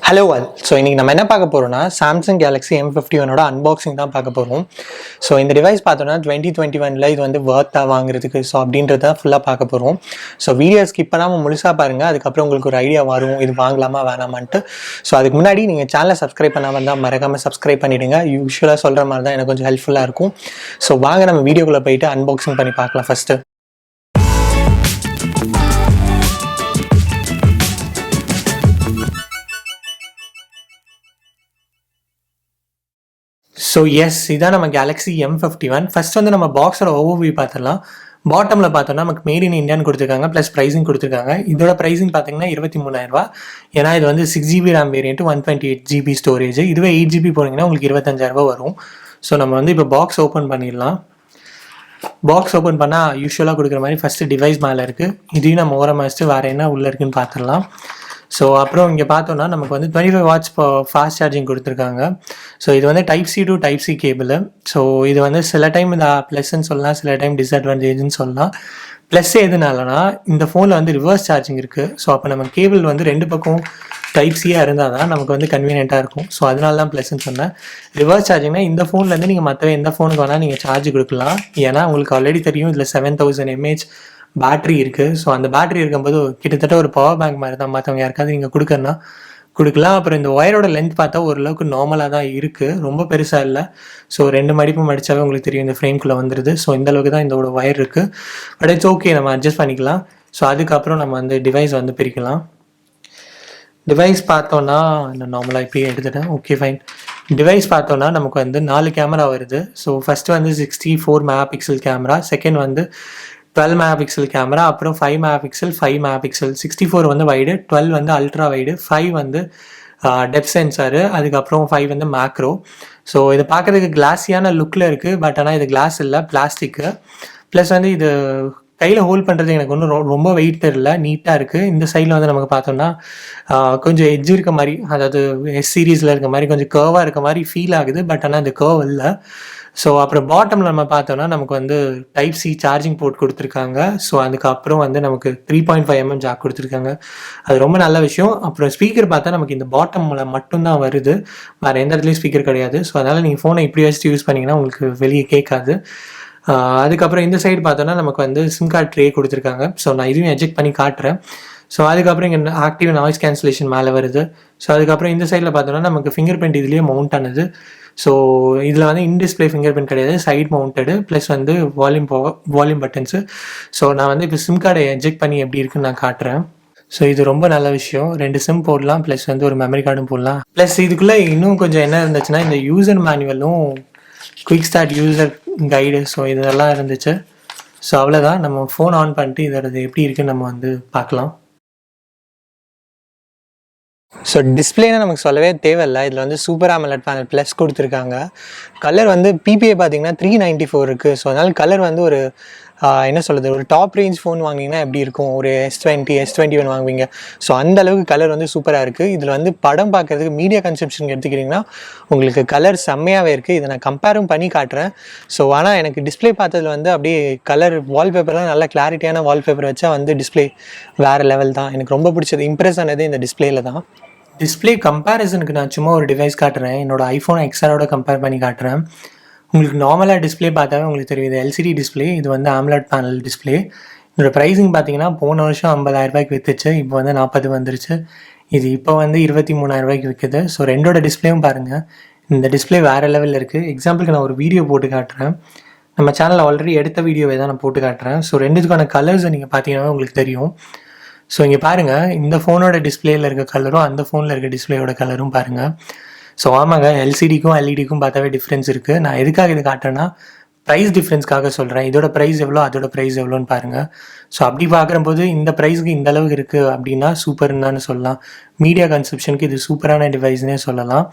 Hello all. So இன்றைக்கி நம்ம என்ன பார்க்க போகிறோம்னா சாம்சங் கேலக்ஸி M51 அன்பாக்சிங் தான் பார்க்க போகிறோம். ஸோ இந்த டிவைஸ் பார்த்தோன்னா 2021 இது வந்து வர்த்தாக வாங்குறதுக்கு ஸோ அப்படின்றத ஃபுல்லாக பார்க்க போகிறோம். ஸோ வீடியோ ஸ்கிப் பண்ணாமல் முழுசாக பாருங்கள், அதுக்கப்புறம் உங்களுக்கு ஒரு ஐடியா வரும் இது வாங்கலாமா வேணாமான்ட்டு. ஸோ அதுக்கு முன்னாடி நீங்கள் சேனலை சப்ஸ்கிரைப் பண்ணாமல் இருந்தால் மறக்காமல் சப்ஸ்கிரைப் பண்ணிவிடுங்க. யூஸ்வலாக சொல்கிற மாதிரி தான் எனக்கு கொஞ்சம் ஹெல்ப்ஃபுல்லாக இருக்கும். ஸோ வாங்க நம்ம வீடியோக்குள்ளே போயிட்டு அன்பாக்சிங் பண்ணி பார்க்கலாம் ஃபஸ்ட்டு. ஸோ எஸ், இதான் நம்ம கேலக்ஸி M51. ஃபர்ஸ்ட் வந்து நம்ம பாக்ஸோட ஓவர்வியூ பார்த்துடலாம். பாட்டமில் பார்த்தோன்னா நமக்கு மேட் இன் இந்தியான்னு கொடுத்துருக்காங்க, ப்ளஸ் ப்ரைஸிங் கொடுத்துருக்காங்க. இதோட ப்ரைஸிங் பார்த்தீங்கன்னா 23,000. ஏன்னா இது வந்து 6GB RAM variant, 128GB storage. இதுவே 8GB போனீங்கன்னா உங்களுக்கு 25,000 வரும். ஸோ நம்ம வந்து இப்போ பாக்ஸ் ஓப்பன் பண்ணிடலாம். பாக்ஸ் ஓப்பன் பண்ணால் யூஸ்வலாக கொடுக்குற மாதிரி ஃபஸ்ட்டு டிவைஸ் மேலே இருக்குது. இதையும் நம்ம ஓரமாக வச்சுட்டு வேறு என்ன உள்ளே இருக்குன்னு பார்த்துடலாம். ஸோ அப்புறம் இங்கே பார்த்தோன்னா நமக்கு வந்து 25 வாட்ஸ் ஃபாஸ்ட் சார்ஜிங் கொடுத்துருக்காங்க. ஸோ இது வந்து type C to type C cable. So இது வந்து சில டைம் இந்த ப்ளஸ்ன்னு சொல்லலாம், சில டைம் டிஸ்அட்வான்டேஜ்னு சொல்லலாம். ப்ளஸ் எதுனாலனா இந்த ஃபோனில் வந்து ரிவர்ஸ் சார்ஜிங் இருக்குது. ஸோ அப்போ நம்ம கேபிள் வந்து ரெண்டு பக்கம் டைப் சியாக இருந்தால் தான் நமக்கு வந்து கன்வீனியண்ட்டாக இருக்கும். ஸோ அதனால தான் ப்ளஸ்ன்னு சொன்னேன். ரிவர்ஸ் சார்ஜிங்னா இந்த ஃபோன்லேருந்து நீங்கள் மற்ற எந்த ஃபோனுக்கு வேணால் நீங்கள் சார்ஜ் கொடுக்கலாம். ஏன்னா உங்களுக்கு ஆல்ரெடி தெரியும் இதில் 7000 mAh பேட்ரி இருக்குது. ஸோ அந்த பேட்ரி இருக்கும்போது கிட்டத்தட்ட ஒரு பவர் பேங்க் மாதிரி தான். மற்றவங்க யாருக்காவது நீங்கள் கொடுக்கறனா கொடுக்கலாம். அப்புறம் இந்த ஒயரோட லென்த் பார்த்தா ஓரளவுக்கு நார்மலாக தான் இருக்குது, ரொம்ப பெருசாக இல்லை. ஸோ 2 மடிப்பு மடித்தாவே உங்களுக்கு தெரியும் இந்த ஃப்ரேம்குள்ளே வந்துடுது. ஸோ இந்த அளவுக்கு தான் இதோட ஒயர் இருக்குது. பட் இட்ஸ் ஓகே, நம்ம அட்ஜஸ்ட் பண்ணிக்கலாம். ஸோ அதுக்கப்புறம் நம்ம வந்து டிவைஸ் வந்து பிரிக்கலாம். டிவைஸ் பார்த்தோன்னா நான் நார்மலாக இப்படியே எடுத்துட்டேன். Okay fine. டிவைஸ் பார்த்தோன்னா நமக்கு வந்து 4 கேமரா வருது. ஸோ ஃபஸ்ட்டு வந்து 64 மெகாபிக்சல் கேமரா, செகண்ட் வந்து 12 மெகாபிக்சல் கேமரா, அப்புறம் 5 மெகாபிக்சல், 5 மெகாபிக்சல், 64 வந்து வைடு, 12 வந்து அல்ட்ரா வைடு, 5 வந்து டெப்த் சென்சாரு, அதுக்கப்புறம் 5 வந்து மேக்ரோ. ஸோ இது பார்க்குறதுக்கு கிளாஸியான லுக்கில் இருக்குது. பட் ஆனால் இது கிளாஸ் இல்லை, பிளாஸ்டிக்கு. ப்ளஸ் வந்து இது கையில் ஹோல்ட் பண்ணுறது எனக்கு ஒன்றும் ரொம்ப வெயிட் தெரியல, நீட்டாக இருக்குது. இந்த சைடில் வந்து நமக்கு பார்த்தோம்னா கொஞ்சம் எட்ஜ் இருக்க மாதிரி, அதாவது எஸ் சீரீஸில் இருக்க மாதிரி கொஞ்சம் கர்வாக இருக்க மாதிரி ஃபீல் ஆகுது. பட் ஆனால் இது கர்வ் இல்லை. ஸோ அப்புறம் பாட்டமில் நம்ம பார்த்தோன்னா நமக்கு வந்து டைப் சி சார்ஜிங் போர்ட் கொடுத்துருக்காங்க. ஸோ அதுக்கப்புறம் வந்து நமக்கு 3.5mm ஜாக் கொடுத்துருக்காங்க. அது ரொம்ப நல்ல விஷயம். அப்புறம் ஸ்பீக்கர் பார்த்தா நமக்கு இந்த பாட்டமில் மட்டும்தான் வருது, வேறு எந்த இடத்துலையும் ஸ்பீக்கர் கிடையாது. ஸோ அதனால் நீங்கள் ஃபோனை இப்படி வச்சுட்டு யூஸ் பண்ணிங்கன்னா உங்களுக்கு வெளியே கேட்காது. அதுக்கப்புறம் இந்த சைடு பார்த்தோன்னா நமக்கு வந்து சிம் கார்டு ட்ரே கொடுத்துருக்காங்க. ஸோ நான் இதுவும் எஜெக்ட் பண்ணி காட்டுறேன். ஸோ அதுக்கப்புறம் இங்கே ஆக்டிவ் நாய்ஸ் கேன்சலேஷன் மேலே வருது. ஸோ அதுக்கப்புறம் இந்த சைடில் பார்த்தோன்னா நமக்கு ஃபிங்கர் பிரிண்ட் இதுலேயே மவுண்ட் ஆனது. ஸோ இதில் வந்து இன்டிஸ்பிளே ஃபிங்கர் பிரிண்ட் கிடையாது, சைட் மவுண்டடு, ப்ளஸ் வந்து வால்யூம் பட்டன்ஸு. ஸோ நான் வந்து இப்போ சிம் கார்டை எஜெக்ட் பண்ணி எப்படி இருக்குன்னு நான் காட்டுறேன். ஸோ இது ரொம்ப நல்ல விஷயம். 2 சிம் போடலாம், ப்ளஸ் வந்து ஒரு மெமரி கார்டும் போடலாம். ப்ளஸ் இதுக்குள்ளே இன்னும் கொஞ்சம் என்ன இருந்துச்சுன்னா இந்த யூசர் மேனுவலும் quick start user guide, so இதெல்லாம் இருந்துச்சு. ஸோ அவ்வளோதான். நம்ம ஃபோன் ஆன் பண்ணிட்டு இதோட எப்படி இருக்குன்னு நம்ம வந்து பார்க்கலாம். ஸோ டிஸ்பிளேனா நமக்கு சொல்லவே தேவையில்லை. இதில் வந்து சூப்பர் AMOLED பேனல் ப்ளஸ் கொடுத்துருக்காங்க. கலர் வந்து PPI பார்த்தீங்கன்னா 394 இருக்குது. ஸோ அதனால் கலர் வந்து ஒரு என்ன சொல்கிறது, ஒரு டாப் ரேஞ்ச் ஃபோன் வாங்கினீங்கன்னா எப்படி இருக்கும், ஒரு S20 S21 வாங்குவீங்க. ஸோ அந்த அளவுக்கு கலர் வந்து சூப்பராக இருக்குது. இதில் வந்து படம் பார்க்குறதுக்கு மீடியா கன்செப்ஷனுக்கு எடுத்துக்கிட்டிங்கன்னா உங்களுக்கு கலர் செம்மையாகவே இருக்குது. இதை நான் கம்பேரும் பண்ணி காட்டுறேன். ஸோ ஆனால் எனக்கு டிஸ்பிளே பார்த்ததில் வந்து அப்படியே கலர் வால்பேப்பர்லாம் நல்ல கிளாரிட்டியான வால்பேப்பர் வச்சா வந்து டிஸ்பிளே வேறு லெவல் தான். எனக்கு ரொம்ப பிடிச்சது, இம்ப்ரெஸ் ஆனது இந்த டிஸ்பிளேல தான். டிஸ்பிளே கம்பேரிசனுக்கு நான் சும்மா ஒரு டிவைஸ் காட்டுறேன். என்னோட ஐஃபோன் XR கம்பேர் பண்ணி காட்டுறேன். உங்களுக்கு நார்மலாக டிஸ்பிளே பார்த்தாவே உங்களுக்கு தெரியும் இது LCD டிஸ்பிளே, இது வந்து AMOLED பேனல் டிஸ்பிளே. இதோட ப்ரைஸிங் பார்த்தீங்கன்னா போன வருஷம் 50,000 விற்றுச்சு, இப்போ வந்து 40 வந்துருச்சு. இது இப்போ வந்து 23,000 விற்குது. ஸோ ரெண்டோட டிஸ்பிளேயும் பாருங்கள், இந்த டிஸ்பிளே வேறு லெவலில் இருக்குது. எக்ஸாம்பிளுக்கு நான் ஒரு வீடியோ போட்டு காட்டுறேன். நம்ம சேனலில் ஆல்ரெடி எடுத்த வீடியோவை தான் நான் போட்டு காட்டுறேன். ஸோ ரெண்டுத்துக்கான கலர்ஸை நீங்கள் பார்த்தீங்கன்னா உங்களுக்கு தெரியும். ஸோ இங்கே பாருங்கள், இந்த ஃபோனோட டிஸ்பிளேயில் இருக்க கலரும் அந்த ஃபோனில் இருக்க டிஸ்பிளேயோட கலரும் பாருங்கள். ஸோ ஆமாங்க, LCDக்கும் LEDக்கும் பார்த்தாவே டிஃப்ரென்ஸ் இருக்குது. நான் எதுக்காக இது காட்டுறேன்னா ப்ரைஸ் டிஃப்ரென்ஸ்க்காக சொல்கிறேன். இதோட ப்ரைஸ் எவ்வளோ, அதோட ப்ரைஸ் எவ்வளோன்னு பாருங்கள். ஸோ அப்படி பார்க்கும்போது இந்த ப்ரைஸுக்கு இந்த அளவுக்கு இருக்குது அப்படின்னா சூப்பர்னு தான் சொல்லலாம். மீடியா கன்செப்ஷனுக்கு இது சூப்பரான டிவைஸ்னே சொல்லலாம்.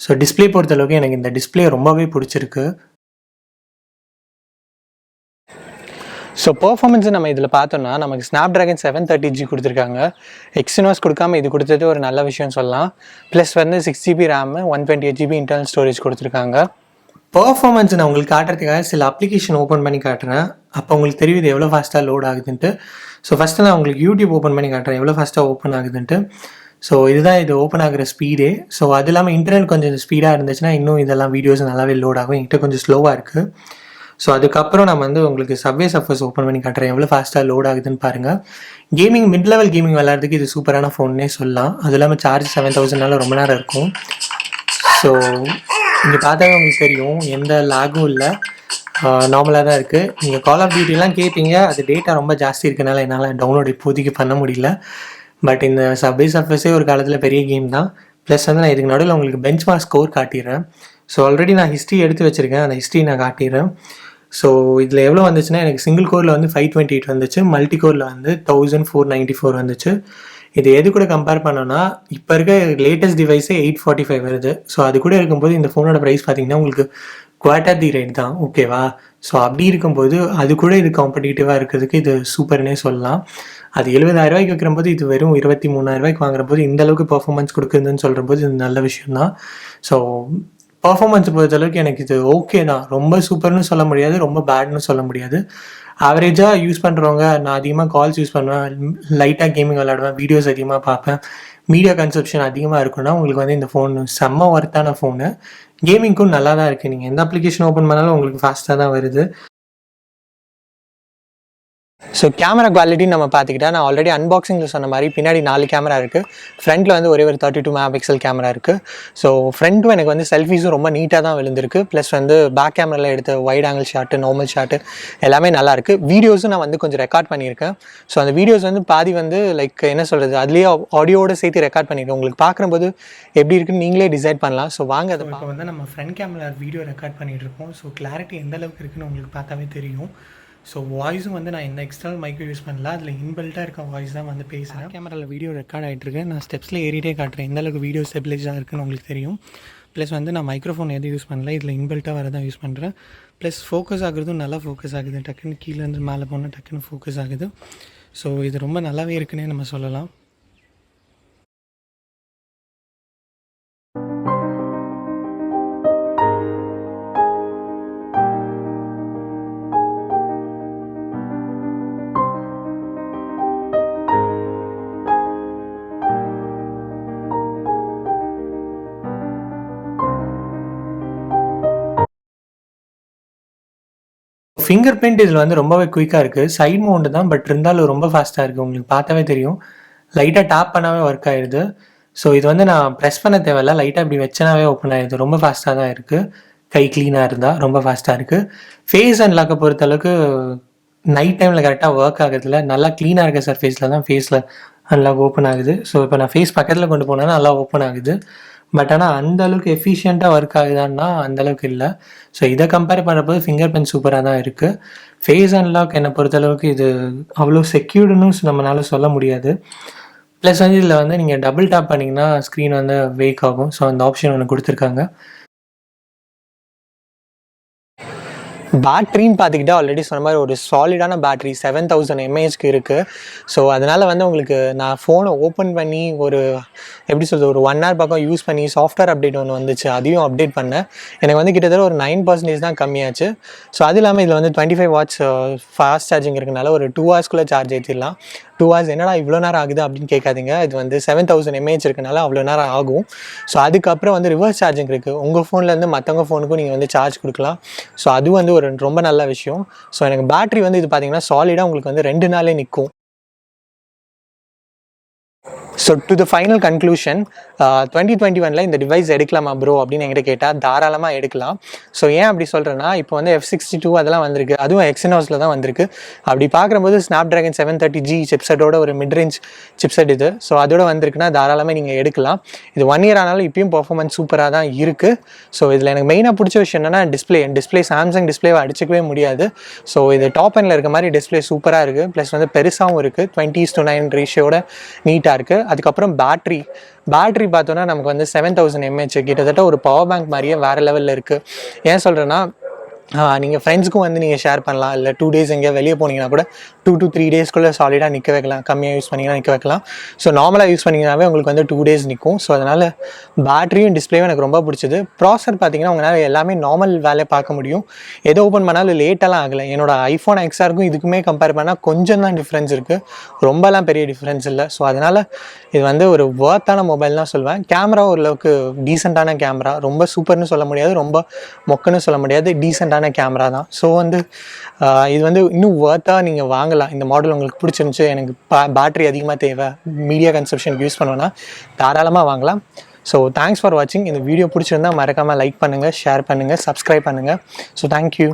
ஸோ டிஸ்பிளே பொறுத்தளவுக்கு எனக்கு இந்த டிஸ்பிளே ரொம்பவே பிடிச்சிருக்கு. ஸோ பர்ஃபார்மன்ஸ் நம்ம இதில் பார்த்தோம்னா நமக்கு ஸ்னாப்ட்ராகன் 730G கொடுத்துருக்காங்க. எக்ஸினோஸ் கொடுக்காம இது கொடுத்தது ஒரு நல்ல விஷயம் சொல்லலாம். ப்ளஸ் வந்து 6GB RAM, 128GB internal storage கொடுத்துருக்காங்க. பர்ஃபார்மன்ஸ் நான் உங்களுக்கு காட்டுறதுக்காக சில அப்ளிகேஷன் ஓப்பன் பண்ணி காட்டுறேன். அப்போ உங்களுக்கு தெரியுது எவ்வளோ ஃபாஸ்ட்டாக லோட் ஆகுதுன்ட்டு. ஸோ ஃபஸ்ட்டு நான் உங்களுக்கு யூடியூப் ஓப்பன் பண்ணி காட்டுறேன் எவ்வளோ ஃபாஸ்ட்டாக ஓப்பன் ஆகுதுன்ட்டு. ஸோ இதுதான் இது ஓப்பன் ஆகிற ஸ்பீடே. ஸோ அது இல்லாமல் இன்டர்நெட் கொஞ்சம் ஸ்பீடாக இருந்துச்சுன்னா இன்னும் இதெல்லாம் வீடியோஸ் நல்லாவே லோட் ஆகும். என்கிட்ட கொஞ்சம் ஸ்லோவாக இருக்குது. ஸோ அதுக்கப்புறம் நான் வந்து உங்களுக்கு சப்வே சர்ஃபர்ஸ் ஓப்பன் பண்ணி காட்டுறேன், எவ்வளோ ஃபாஸ்ட்டாக லோட் ஆகுதுன்னு பாருங்கள். கேமிங் மிட் லெவல் கேமிங் விளையாடுறதுக்கு இது சூப்பரான ஃபோன்னே சொல்லலாம். அது இல்லாமல் சார்ஜ் 7000 ரொம்ப நேரம் இருக்கும். ஸோ இங்கே பார்த்தாவே உங்களுக்கு தெரியும், எந்த லாகும் இல்லை, நார்மலாக தான் இருக்குது. நீங்கள் கால் ஆஃப் டியூட்டிலாம் கேட்பீங்க, அது டேட்டா ரொம்ப ஜாஸ்தி இருக்கனால என்னால் டவுன்லோட் இப்போதைக்கு பண்ண முடியல. பட் இந்த சப்வே சர்ஃபர்ஸே ஒரு காலத்தில் பெரிய கேம் தான். ப்ளஸ் வந்து நான் இதுக்கு நடுவில் உங்களுக்கு பெஞ்ச் மார்க் ஸ்கோர் காட்டிடுறேன். ஸோ ஆல்ரெடி நான் ஹிஸ்ட்ரி எடுத்து வச்சுருக்கேன், அந்த ஹிஸ்ட்ரி நான் காட்டிடுறேன். ஸோ இதில் எவ்வளோ வந்துச்சுன்னா, எனக்கு சிங்கிள் கோரில் வந்து 528 வந்துச்சு, மல்டி கோரில் வந்து 1494 வந்துச்சு. இது எது கூட கம்பேர் பண்ணோன்னா, இப்போ இருக்க லேட்டஸ்ட் டிவைஸே 845 வருது. ஸோ அது கூட இருக்கும்போது இந்த ஃபோனோட ப்ரைஸ் பார்த்தீங்கன்னா உங்களுக்கு குவார்ட்டர் தி ரேட் தான், ஓகேவா? ஸோ அப்படி இருக்கும்போது அது கூட இது காம்படிட்டிவாக இருக்கிறதுக்கு இது சூப்பர்னே சொல்லலாம். அது 70,000 வைக்கிறம்போது இது வெறும் 23,000 வாங்குறபோது இந்த அளவுக்கு பர்ஃபார்மன்ஸ் கொடுக்குதுன்னு சொல்கிறபோது இது நல்ல விஷயம் தான். ஸோ பர்ஃபார்மன்ஸ் பொறுத்தளவுக்கு எனக்கு இது ஓகே தான். ரொம்ப சூப்பர்னு சொல்ல முடியாது, ரொம்ப பேட்னு சொல்ல முடியாது. ஆவரேஜாக யூஸ் பண்ணுறவங்க, நான் அதிகமாக கால்ஸ் யூஸ் பண்ணுவேன், லைட்டாக கேமிங் விளாடுவேன், வீடியோஸ் அதிகமாக பார்ப்பேன், மீடியா கன்சப்ஷன் அதிகமாக இருக்குன்னா உங்களுக்கு வந்து இந்த ஃபோன் செம்ம ஒர்த்தான ஃபோனு. கேமிங்க்கும் நல்லா தான் இருக்குது. நீங்கள் எந்த அப்ளிகேஷன் ஓப்பன் பண்ணாலும் உங்களுக்கு ஃபாஸ்ட்டாக தான் வருது. ஸோ கேமரா குவாலிட்டின்னு நம்ம பார்த்துக்கிட்டா, நான் ஆல்ரெடி அன்பாக்சிங்கில் சொன்ன மாதிரி பின்னாடி 4 கேமரா இருக்குது. ஃப்ரண்ட்டில் வந்து ஒரே ஒரு 32 மெகாபிக்சல் கேமரா இருக்குது. ஸோ ஃப்ரண்ட்டும் எனக்கு வந்து செல்ஃபீஸும் ரொம்ப நீட்டாக தான் விழுந்திருக்கு. ப்ளஸ் வந்து பேக் கேமராவில் எடுத்த wide angle shot, normal shot எல்லாமே நல்லாயிருக்கு. வீடியோஸும் நான் வந்து கொஞ்சம் ரெக்கார்ட் பண்ணியிருக்கேன். ஸோ அந்த வீடியோஸ் வந்து பாதி வந்து லைக் என்ன சொல்கிறது, அதுலேயே ஆடியோடு சேர்த்து ரெக்கார்ட் பண்ணியிருக்கேன். உங்களுக்கு பார்க்கும்போது எப்படி இருக்குன்னு நீங்களே டிசைட் பண்ணலாம். ஸோ வாங்க, அதை இப்போ வந்து நம்ம ஃப்ரண்ட் கேமரா வீடியோ ரெக்கார்ட் பண்ணிகிட்டு இருக்கோம். ஸோ கிளாரிட்டி எந்த அளவுக்கு இருக்குன்னு உங்களுக்கு பார்த்தாவே தெரியும். ஸோ வாய்ஸும் வந்து நான் எந்த எக்ஸ்டர்னல் மைக்கை யூஸ் பண்ணல, அதில் இன்பில்ட்டாக இருக்க வாய்ஸ் தான் வந்து பேசுகிறேன். கேமராவில் வீடியோ ரெக்கார்ட் ஆகிட்டுருக்கேன். நான் ஸ்டெப்ஸில் ஏறிட்டே காட்டுறேன் எந்த அளவுக்கு வீடியோ ஸ்டெபிலைஸாக இருக்குன்னு உங்களுக்கு தெரியும். ப்ளஸ் வந்து நான் மைக்ரோஃபோன் எதுவும் யூஸ் பண்ணல, இதில் இன்பில்ட்டாக வர தான் யூஸ் பண்ணுறேன். ப்ளஸ் ஃபோக்கஸ் ஆகுறதும் நல்லா ஃபோக்கஸ் ஆகுது, டக்குன்னு கீழேருந்து மேலே போனால் டக்குன்னு ஃபோக்கஸ் ஆகுது. ஸோ இது ரொம்ப நல்லாவே இருக்குன்னே நம்ம சொல்லலாம். ஃபிங்கர் பிரிண்ட் இதில் வந்து ரொம்பவே குயிக்காக இருக்குது. சைட் மவுண்ட் தான், பட் இருந்தாலும் ரொம்ப ஃபாஸ்ட்டாக இருக்குது. உங்களுக்கு பார்த்தாவே தெரியும், லைட்டாக டேப் பண்ணாவே ஒர்க் ஆகிடுது. ஸோ இது வந்து நான் ப்ரெஸ் பண்ண தேவையில்ல, லைட்டாக இப்படி வச்சனாவே ஓப்பன் ஆகிடுது. ரொம்ப ஃபாஸ்ட்டாக தான் இருக்குது. கை க்ளீனாக இருந்தால் ரொம்ப ஃபாஸ்ட்டாக இருக்குது. ஃபேஸ் அன்லாக்கை பொறுத்தளவுக்கு நைட் டைமில் கரெக்டாக ஒர்க் ஆகுறதுல, நல்லா க்ளீனாக இருக்க சர்ஃபேஸில் தான் ஃபேஸில் அன்லாக் ஓப்பன் ஆகுது. ஸோ இப்போ நான் ஃபேஸ் பக்கத்தில் கொண்டு போனால் நல்லா ஓப்பன் ஆகுது. பட் ஆனால் அந்த அளவுக்கு எஃபிஷியண்ட்டாக ஒர்க் ஆகுதான்னா அந்தளவுக்கு இல்லை. ஸோ இதை கம்பேர் பண்ணுறப்போது ஃபிங்கர் பிரிண்ட் சூப்பராக தான் இருக்குது. ஃபேஸ் அன்லாக் என்னை பொறுத்தளவுக்கு இது அவ்வளோ செக்யூர்டுன்னு நம்மளால சொல்ல முடியாது. ப்ளஸ் வந்து இதில் வந்து நீங்கள் டபுள் டேப் பண்ணிங்கன்னா ஸ்க்ரீன் வந்து வேக் ஆகும். ஸோ அந்த ஆப்ஷன் ஒன்று கொடுத்துருக்காங்க. பேட்ரின்னு பார்த்துக்கிட்டா ஆல்ரெடி சொன்ன மாதிரி ஒரு சாலிடான பேட்ரி 7000 mAh இருக்குது. ஸோ அதனால் வந்து உங்களுக்கு நான் ஃபோனை ஓப்பன் பண்ணி ஒரு எப்படி சொல்கிறது, ஒரு 1 hour பக்கம் யூஸ் பண்ணி சாஃப்ட்வேர் அப்டேட் ஒன்று வந்துச்சு, அதையும் அப்டேட் பண்ணேன். எனக்கு வந்து கிட்டத்தட்ட ஒரு 9% தான் கம்மியாச்சு. ஸோ அது இல்லாமல் இதில் வந்து 25 watts ஃபாஸ்ட் சார்ஜிங் இருக்கனால ஒரு 2 hours சார்ஜ் ஏற்றிடலாம். 2 hours என்னடா இவ்வளோ நேரம் ஆகுது அப்படின்னு கேட்காதீங்க. இது வந்து 7000 mAh இருக்கனால அவ்வளோ நேரம் ஆகும். ஸோ அதுக்கப்புறம் வந்து ரிவர்ஸ் சார்ஜிங் இருக்குது. உங்கள் ஃபோன்லேருந்து மற்றவங்க ஃபோனுக்கும் நீங்கள் வந்து சார்ஜ் கொடுக்கலாம். ஸோ அது வந்து ஒரு ரொம்ப நல்ல விஷயம். ஸோ எனக்கு பேட்டரி வந்து இது பார்த்தீங்கன்னா சாலிடாக உங்களுக்கு வந்து 2 நாளே நிற்கும். So to the final conclusion, 2021 இந்த டிவைஸ் எடுக்கலாமா ப்ரோ அப்படின்னு என்கிட்ட கேட்டால் தாராளமாக எடுக்கலாம். ஸோ ஏன் அப்படி சொல்கிறேன்னா, இப்போ வந்து F62 அதெல்லாம் வந்திருக்கு, அதுவும் எக்ஸினோஸில் தான் வந்திருக்கு. அப்படி பார்க்கும்போது snapdragon 730G சிப்செட்டோட ஒரு மிட்ரேஞ்ச் சிப்செட் இது. ஸோ அதோட வந்திருக்குன்னா தாராளமாக நீங்கள் எடுக்கலாம். இது 1 year ஆனாலும் இப்பயும் பர்ஃபார்மன்ஸ் சூப்பராக தான் இருக்குது. ஸோ இதில் எனக்கு மெயினாக பிடிச்ச விஷயம் என்னென்னா டிஸ்பிளே சாம்சங் டிஸ்பிளேவை அடிச்சிக்கவே முடியாது. ஸோ இது டாப் எண்டில் இருக்க மாதிரி டிஸ்பிளே சூப்பராக இருக்குது. ப்ளஸ் வந்து பெருசாகவும் இருக்குது, 20:9 ரேஷியோட நீட்டாக இருக்குது. அதுக்கப்புறம் பேட்ரி பார்த்தோன்னா நமக்கு வந்து 7000 mAh கிட்டத்தட்ட ஒரு பவர் பேங்க் மாதிரியே வேறு லெவலில் இருக்குது. ஏன் சொல்கிறேன்னா, நீங்கள் ஃப்ரெண்ட்ஸ்க்கும் வந்து நீங்கள் ஷேர் பண்ணலாம். இல்லை 2 டேஸ் எங்கேயா வெளியே போனீங்கன்னா கூட 2 to 3 டேஸ்க்குள்ளே சாலிடாக நிற்க வைக்கலாம். கம்மியாக யூஸ் பண்ணிங்கன்னா நிற்க வைக்கலாம். ஸோ நார்மலாக யூஸ் பண்ணிங்கனாவே உங்களுக்கு வந்து 2 டேஸ் நிற்கும். ஸோ அதனால் பேட்டரியும் டிஸ்பிளேயும் எனக்கு ரொம்ப பிடிச்சது. ப்ராசர் பார்த்தீங்கன்னா உங்களால் எல்லாமே நார்மல் வேலையை பார்க்க முடியும். எதை ஓப்பன் பண்ணாலும் லேட்டெல்லாம் ஆகலை. என்னோட ஐஃபோன் எக்ஸ்ஆருக்கும் இதுக்குமே கம்பேர் பண்ணால் கொஞ்சம் தான் டிஃப்ரென்ஸ் இருக்குது, ரொம்பலாம் பெரிய டிஃப்ரென்ஸ் இல்லை. ஸோ அதனால் இது வந்து ஒரு ஒர்த்தான மொபைல் தான் சொல்வேன். கேமரா ஓரளவுக்கு டீசெண்டான கேமரா, ரொம்ப சூப்பர்னு சொல்ல முடியாது, ரொம்ப மொக்கன்னு சொல்ல முடியாது, டீசெண்டான கேமரா தான். ஸோ வந்து இது வந்து இன்னும் ஒர்த்தாக நீங்கள் வாங்கலாம். இந்த மாடல் உங்களுக்கு பிடிச்சிருந்துச்சு, எனக்கு பேட்டரி அதிகமாக தேவை, மீடியா கன்சப்ஷனுக்கு யூஸ் பண்ணுவேன்னா தாராளமாக வாங்கலாம். ஸோ தேங்க்ஸ் ஃபார் வாட்சிங். இந்த வீடியோ பிடிச்சிருந்தா மறக்காமல் லைக் பண்ணுங்கள், ஷேர் பண்ணுங்கள், சப்ஸ்கிரைப் பண்ணுங்கள். So thank you.